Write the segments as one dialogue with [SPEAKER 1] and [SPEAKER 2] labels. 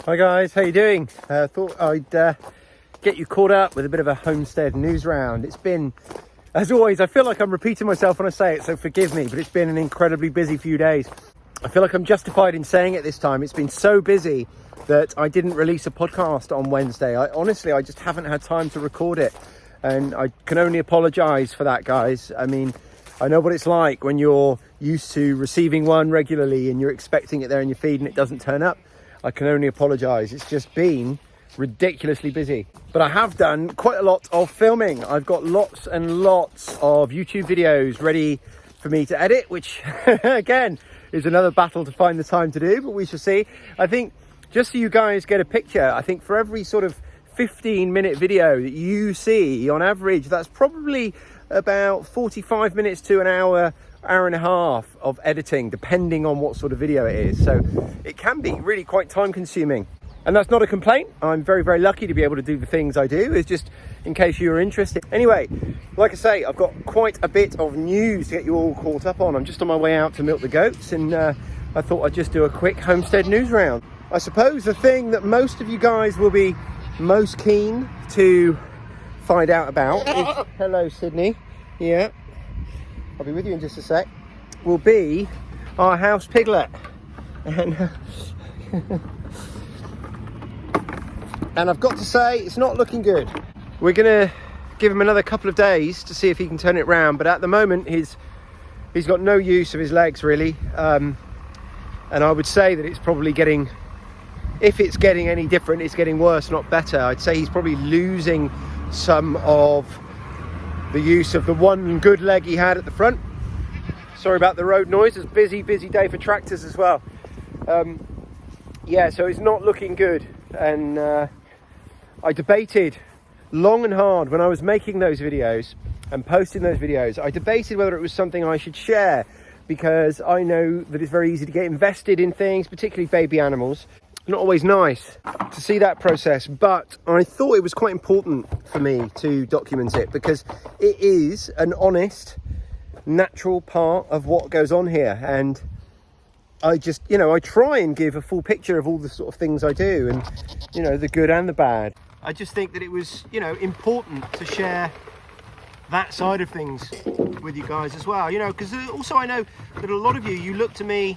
[SPEAKER 1] Hi guys, how you doing? Thought I'd get you caught up with a bit of a Homestead news round. It's been, as always, I feel like I'm repeating myself when I say it, so forgive me, but it's been an incredibly busy few days. I feel like I'm justified in saying it this time. It's been so busy that I didn't release a podcast on Wednesday. I just haven't had time to record it, and I can only apologise for that, guys. I mean, I know what it's like when you're used to receiving one regularly and you're expecting it there in your feed and it doesn't turn up. I can only apologise. It's just been ridiculously busy. But I have done quite a lot of filming. I've got lots and lots of YouTube videos ready for me to edit, which again is another battle to find the time to do, but we shall see. I think just so you guys get a picture, I think for every sort of 15-minute video that you see on average, that's probably about 45 minutes to an hour and a half of editing, depending on what sort of video it is. So it can be really quite time consuming, and that's not a complaint. I'm very, very lucky to be able to do the things I do. It's just in case you're interested. Anyway, like I say, I've got quite a bit of news to get you all caught up on. I'm just on my way out to milk the goats, and I thought I'd just do a quick Homestead news round. I suppose the thing that most of you guys will be most keen to find out about is, hello Sydney, yeah, I'll be with you in just a sec, will be our house piglet. And and I've got to say, it's not looking good. We're gonna give him another couple of days to see if he can turn it round, but at the moment he's got no use of his legs really, and I would say that it's probably getting, if it's getting any different, it's getting worse, not better. I'd say he's probably losing some of the use of the one good leg he had at the front. Sorry about the road noise. It's a busy day for tractors as well. Yeah, so it's not looking good. And I debated long and hard when I was making those videos and posting those videos. I debated whether it was something I should share, because I know that it's very easy to get invested in things, particularly baby animals. Not always nice to see that process, but I thought it was quite important for me to document it, because it is an honest, natural part of what goes on here. And I just, I try and give a full picture of all the sort of things I do, and, the good and the bad. I just think that it was, important to share that side of things with you guys as well, because also I know that a lot of you look to me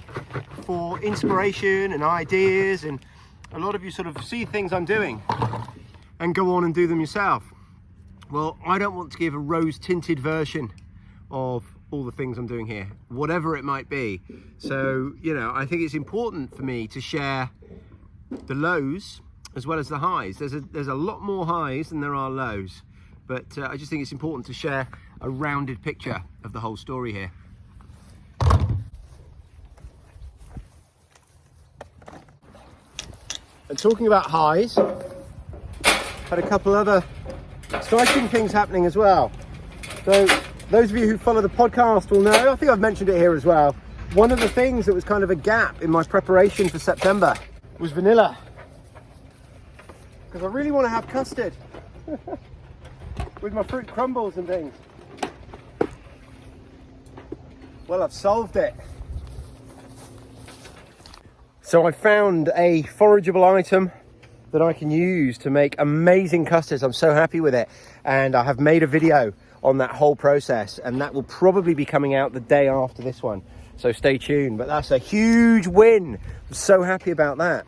[SPEAKER 1] for inspiration and ideas, and a lot of you sort of see things I'm doing and go on and do them yourself. Well, I don't want to give a rose-tinted version of all the things I'm doing here, whatever it might be. So, I think it's important for me to share the lows as well as the highs. There's a lot more highs than there are lows, but I just think it's important to share a rounded picture of the whole story here. And talking about highs, had a couple other exciting things happening as well. So those of you who follow the podcast will know, I think I've mentioned it here as well, one of the things that was kind of a gap in my preparation for September was vanilla, because I really want to have custard with my fruit crumbles and things. Well, I've solved it. So I found a forageable item that I can use to make amazing custards. I'm so happy with it, and I have made a video on that whole process, and that will probably be coming out the day after this one, so stay tuned. But that's a huge win. I'm so happy about that.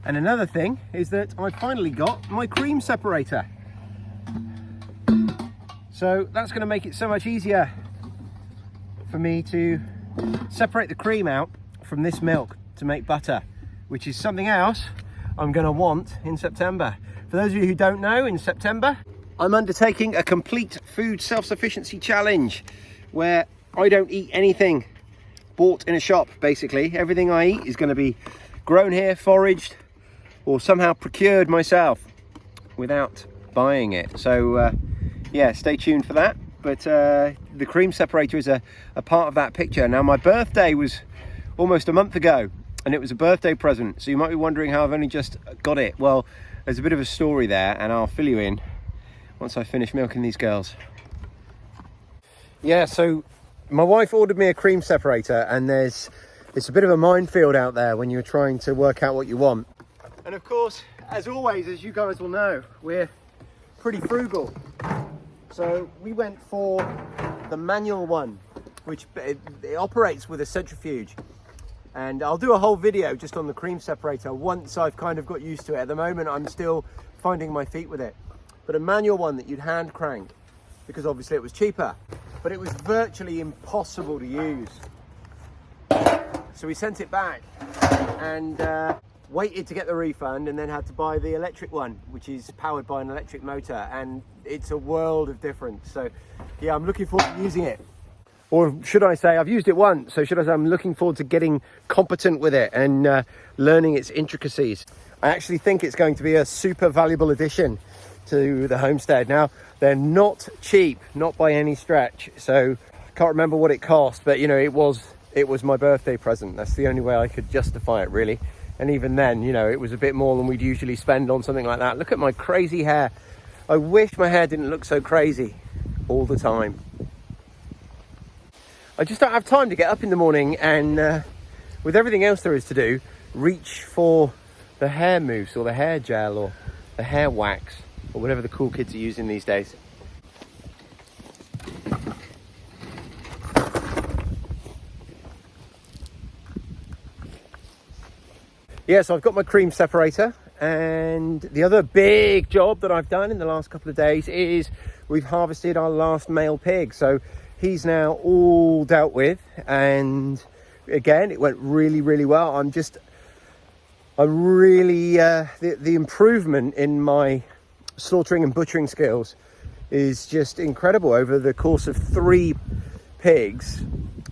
[SPEAKER 1] And another thing is that I finally got my cream separator. So that's going to make it so much easier for me to separate the cream out from this milk to make butter, which is something else I'm going to want in September. For those of you who don't know, in September I'm undertaking a complete food self-sufficiency challenge where I don't eat anything bought in a shop. Basically everything I eat is going to be grown here, foraged, or somehow procured myself without buying it. So yeah, stay tuned for that. But the cream separator is a part of that picture. Now, my birthday was almost a month ago, and it was a birthday present. So you might be wondering how I've only just got it. Well, there's a bit of a story there, and I'll fill you in once I finish milking these girls. Yeah, so my wife ordered me a cream separator, and there's It's a bit of a minefield out there when you're trying to work out what you want. And of course, as always, as you guys will know, we're pretty frugal. So we went for the manual one, which it operates with a centrifuge. And I'll do a whole video just on the cream separator once I've kind of got used to it. At the moment, I'm still finding my feet with it. But a manual one that you'd hand crank, because obviously it was cheaper, but it was virtually impossible to use. So we sent it back and waited to get the refund, and then had to buy the electric one, which is powered by an electric motor, and it's a world of difference. So yeah, I'm looking forward to using it. Or should I say, I've used it once, so should I say I'm looking forward to getting competent with it and learning its intricacies. I actually think it's going to be a super valuable addition to the Homestead. Now, they're not cheap, not by any stretch, so I can't remember what it cost, but you know, it was my birthday present. That's the only way I could justify it, really. And even then, you know, it was a bit more than we'd usually spend on something like that. Look at my crazy hair. I wish my hair didn't look so crazy all the time. I just don't have time to get up in the morning and with everything else there is to do, reach for the hair mousse or the hair gel or the hair wax or whatever the cool kids are using these days. Yeah, so I've got my cream separator, and the other big job that I've done in the last couple of days is we've harvested our last male pig. So he's now all dealt with, and again, it went really, really well. I'm really, the improvement in my slaughtering and butchering skills is just incredible. Over the course of 3 pigs,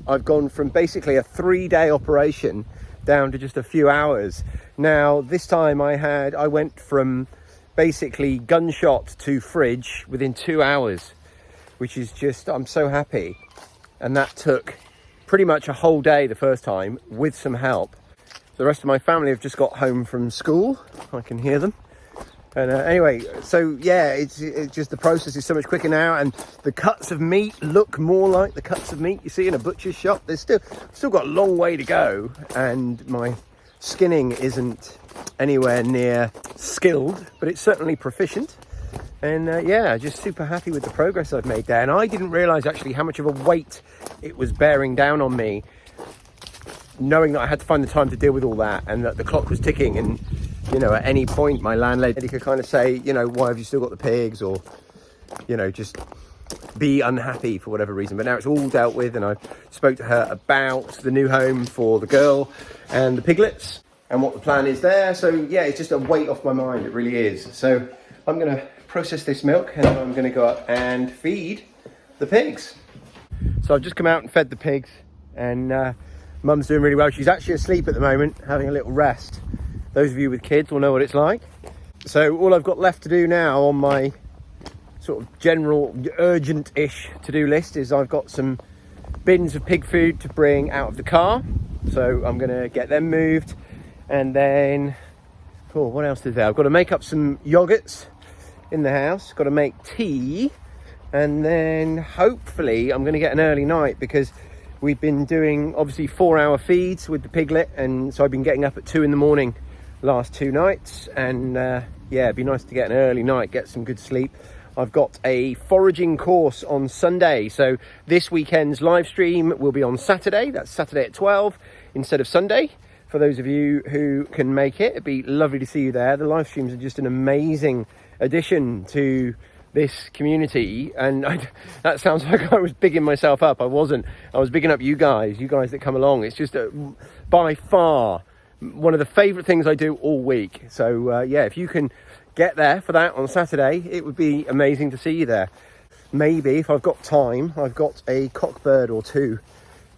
[SPEAKER 1] I've gone from basically a 3-day operation down to just a few hours. Now, this time I went from basically gunshot to fridge within 2 hours, which is just, I'm so happy. And that took pretty much a whole day the first time with some help. The rest of my family have just got home from school. I can hear them. And anyway, so yeah, it's just the process is so much quicker now, and the cuts of meat look more like the cuts of meat you see in a butcher's shop. There's still got a long way to go, and my skinning isn't anywhere near skilled, but it's certainly proficient. And yeah, just super happy with the progress I've made there. And I didn't realise actually how much of a weight it was bearing down on me, knowing that I had to find the time to deal with all that, and that the clock was ticking, and you know, at any point my landlady could kind of say, you know, why have you still got the pigs, or you know, just be unhappy for whatever reason. But now it's all dealt with, and I spoke to her about the new home for the girl and the piglets and what the plan is there. So yeah, it's just a weight off my mind, it really is. So I'm going to process this milk, and I'm going to go up and feed the pigs. So I've just come out and fed the pigs, and Mum's doing really well. She's actually asleep at the moment, having a little rest. Those of you with kids will know what it's like. So all I've got left to do now on my sort of general urgent-ish to-do list is I've got some bins of pig food to bring out of the car. So I'm going to get them moved, and then, oh, what else is there? I've got to make up some yogurts in the house, got to make tea, and then hopefully I'm going to get an early night, because we've been doing obviously 4-hour feeds with the piglet, and so I've been getting up at 2 in the morning last 2 nights, and yeah, it'd be nice to get an early night, get some good sleep. I've got a foraging course on Sunday, so this weekend's live stream will be on Saturday. That's Saturday at 12 instead of Sunday. For those of you who can make it, it'd be lovely to see you there. The live streams are just an amazing addition to this community, and that sounds like I was bigging myself up. I wasn't. I was bigging up you guys that come along. It's just by far one of the favorite things I do all week. So yeah, if you can get there for that on Saturday, it would be amazing to see you there. Maybe if I've got time, I've got a cockbird or 2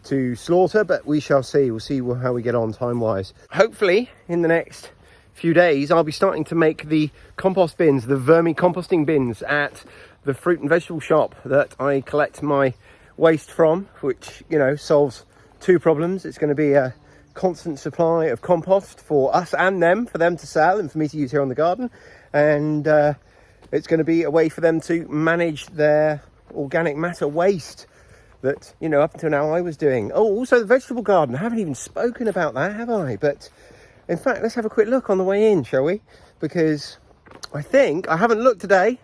[SPEAKER 1] to slaughter, but we shall see. We'll see how we get on time wise. Hopefully in the next few days I'll be starting to make the compost bins, the vermicomposting bins at the fruit and vegetable shop that I collect my waste from, which, you know, solves 2 problems. It's going to be a constant supply of compost for us and them, for them to sell and for me to use here on the garden, and it's going to be a way for them to manage their organic matter waste, that, you know, up until now I was doing. Oh, also the vegetable garden. I haven't even spoken about that, have I? But in fact, let's have a quick look on the way in, shall we? Because I think, I haven't looked today,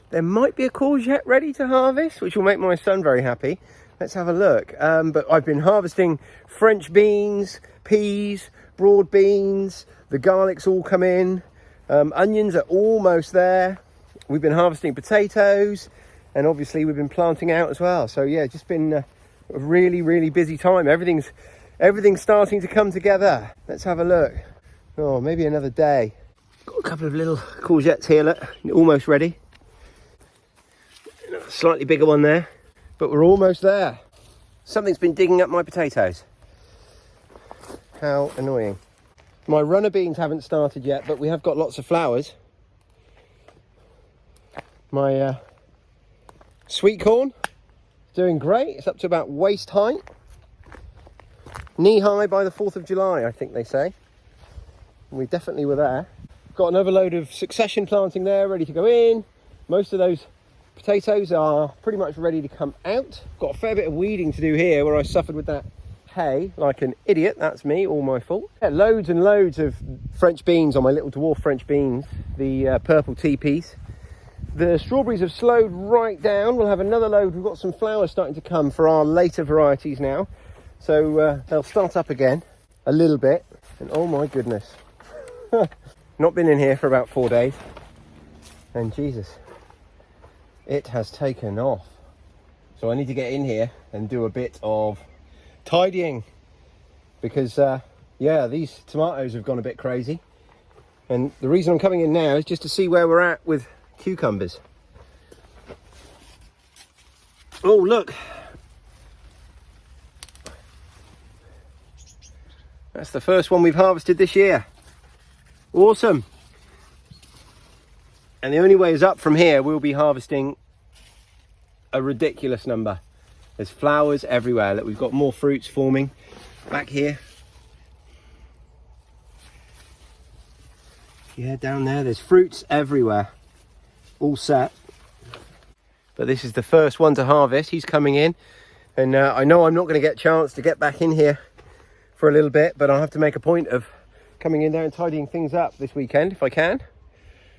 [SPEAKER 1] there might be a courgette ready to harvest, which will make my son very happy. Let's have a look. But I've been harvesting French beans, peas, broad beans, the garlic's all come in, onions are almost there. We've been harvesting potatoes, and obviously we've been planting out as well. So yeah, just been a really, really busy time. Everything's starting to come together. Let's have a look. Oh, maybe another day. Got a couple of little courgettes here, look, almost ready. A slightly bigger one there, but we're almost there. Something's been digging up my potatoes. How annoying. My runner beans haven't started yet, but we have got lots of flowers. My sweet corn doing great. It's up to about waist height. Knee high by the 4th of July, I think they say. We definitely were there. Got another load of succession planting there, ready to go in. Most of those potatoes are pretty much ready to come out. Got a fair bit of weeding to do here where I suffered with that hay like an idiot. That's me, all my fault. Yeah, loads and loads of French beans on my little dwarf French beans, the purple teepees. The strawberries have slowed right down. We'll have another load. We've got some flowers starting to come for our later varieties now. So they'll start up again a little bit. And oh my goodness. Not been in here for about 4 days. And Jesus, it has taken off. So I need to get in here and do a bit of tidying. Because, yeah, these tomatoes have gone a bit crazy. And the reason I'm coming in now is just to see where we're at with cucumbers. Oh, look. That's the first one we've harvested this year. Awesome. And the only way is up from here. We'll be harvesting a ridiculous number. There's flowers everywhere. Look, we've got more fruits forming back here. Yeah, down there's fruits everywhere. All set. But this is the first one to harvest. He's coming in, and I know I'm not going to get a chance to get back in here for a little bit, but I'll have to make a point of coming in there and tidying things up this weekend if I can.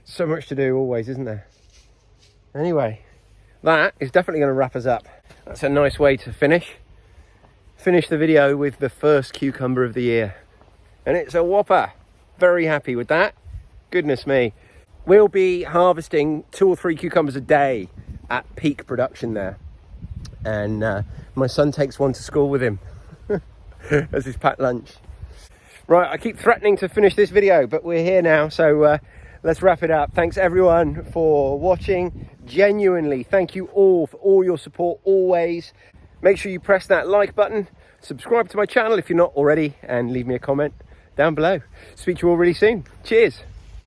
[SPEAKER 1] So much to do always, isn't there? Anyway, that is definitely going to wrap us up. That's a nice way to finish the video with the first cucumber of the year, and it's a whopper. Very happy with that. Goodness me. We'll be harvesting 2 or 3 cucumbers a day at peak production there. And my son takes one to school with him as his packed lunch. Right, I keep threatening to finish this video, but we're here now, so let's wrap it up. Thanks everyone for watching. Genuinely, thank you all for all your support always. Make sure you press that like button, subscribe to my channel if you're not already, and leave me a comment down below. Speak to you all really soon. Cheers.